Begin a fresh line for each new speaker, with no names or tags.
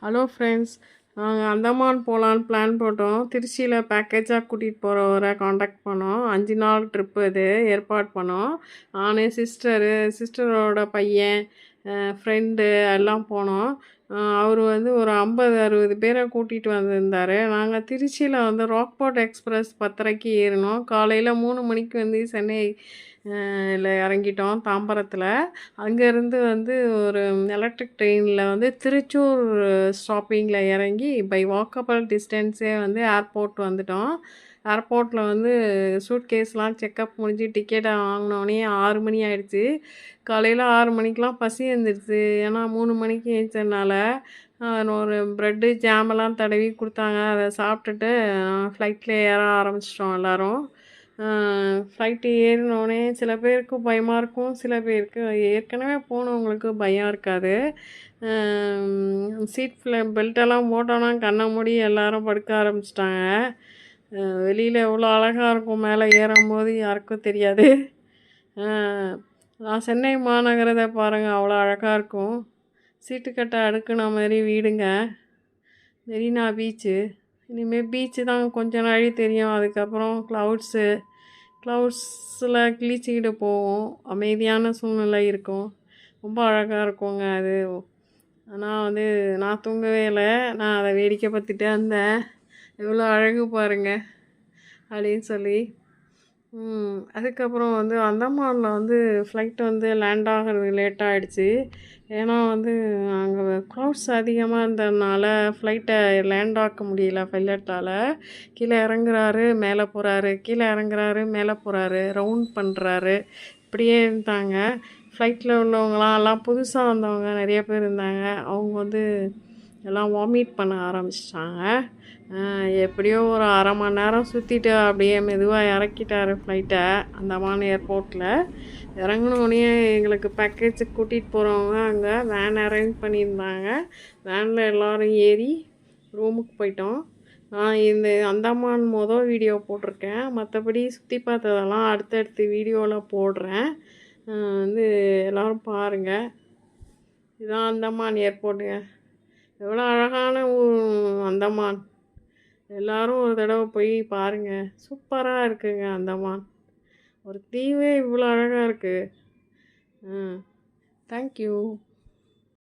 Hello friends, நாங்கள் அந்தமான் போகலான்னு plan போட்டோம். திருச்சியில் பேக்கேஜாக கூட்டிகிட்டு போகிறவரை காண்டாக்ட் பண்ணோம். 5 நாள் ட்ரிப்பு இது ஏற்பாடு பண்ணோம். நான் சிஸ்டரோட பையன், ஃப்ரெண்டு எல்லாம் போனோம். அவர் ஒரு 50-60 பேரை கூட்டிகிட்டு வந்திருந்தார். நாங்கள் திருச்சியில் ராக்போர்ட் எக்ஸ்பிரஸ் 10:30க்கு ஏறினோம். காலையில் 3 மணிக்கு சென்னை இறங்கிட்டோம் தாம்பரத்தில். அங்கேருந்து ஒரு எலக்ட்ரிக் ட்ரெயினில் திருச்சூர் ஸ்டாப்பிங்கில் இறங்கி பை வாக்கபிள் டிஸ்டன்ஸே ஏர்போர்ட் வந்துட்டோம். ஏர்போர்ட்டில் சூட்கேஸ்லாம் செக்கப் முடிஞ்சு டிக்கெட்டை வாங்கினோடனே 6 மணி ஆகிடுச்சு. காலையில் 6 மணிக்கெலாம் பசி வந்துடுச்சு. ஏன்னா 3 மணிக்கு எழுந்ததுனால ஒரு ப்ரெட்டு ஜாமெல்லாம் தடவி கொடுத்தாங்க. அதை சாப்பிட்டுட்டு ஃப்ளைட்டில் ஏற ஆரம்பிச்சிட்டோம் எல்லோரும். ஃப்ளைட்டு ஏறினோடனே சில பேருக்கு பயமாக இருக்கும், சில பேருக்கு ஏற்கனவே போனவங்களுக்கு பயம் இருக்காது. சீட்டில் பெல்ட்டெல்லாம் போட்டோன்னா கண்ணை மூடி எல்லோரும் படுக்க ஆரம்பிச்சிட்டாங்க. வெளியில் எவ்வளோ அழகாக இருக்கும், மேலே ஏறும்போது யாருக்கும் தெரியாது. நான் சென்னை மாநகரத்தை பாருங்கள், அவ்வளோ அழகாக இருக்கும். சீட்டுக்கட்டை அடுக்குன மாதிரி வீடுங்க. மெரினா பீச்சு. இனிமேல் பீச்சு தான் கொஞ்ச நாழி தெரியும். அதுக்கப்புறம் க்ளவுட்ஸில் கிழிச்சிக்கிட்டு போவோம். அமைதியான சூழ்நிலை இருக்கும். ரொம்ப அழகாக இருக்குங்க அது. ஆனால் நான் தூங்கவே இல்லை. நான் அதை வேடிக்கை பார்த்துட்டே இருந்தேன். எவ்வளோ அழகு பாருங்கள் அப்படின்னு சொல்லி. அதுக்கப்புறம் அந்தமானில் ஃப்ளைட் லேண்ட் ஆகிறது லேட் ஆகிடுச்சு. ஏன்னா அங்கே க்ரௌட்ஸ் அதிகமாக இருந்ததுனால ஃப்ளைட்டை லேண்ட் ஆக்க முடியல பைலட்டால். கீழே இறங்குறாரு, மேலே போகிறாரு, கீழே இறங்குறாரு, மேலே போகிறாரு, ரவுண்ட் பண்ணுறாரு. இப்படியே இருந்தாங்க. ஃப்ளைட்டில் உள்ளவங்களாம் எல்லாம் புதுசாக வந்தவங்க நிறைய பேர் இருந்தாங்க. அவங்க எல்லாம் வாமிட் பண்ண ஆரம்பிச்சிட்டாங்க. எப்படியோ ஒரு அரை மணி நேரம் சுற்றிட்டு அப்படியே மெதுவாக இறக்கிட்டார் ஃப்ளைட்டை அந்தமான் ஏர்போர்ட்டில். இறங்கினோடனே எங்களுக்கு பேக்கேஜுக்கு கூட்டிகிட்டு போகிறவங்க அங்கே வேன் அரேஞ்ச் பண்ணியிருந்தாங்க. வேனில் எல்லோரும் ஏறி ரூமுக்கு போயிட்டோம். நான் இந்த அந்தமான் வீடியோ போட்டிருக்கேன். மற்றபடி சுற்றி பார்த்ததெல்லாம் அடுத்தடுத்த வீடியோவில் போடுறேன். எல்லோரும் பாருங்கள். இதுதான் அந்தமான் ஏர்போர்ட்டுங்க. எவ்வளோ அழகான அந்தமான். எல்லோரும் ஒரு தடவை போய் பாருங்கள். சூப்பராக இருக்குங்க அந்தமான். ஒரு தீவே இவ்வளோ அழகாக இருக்குது. தேங்க்யூ.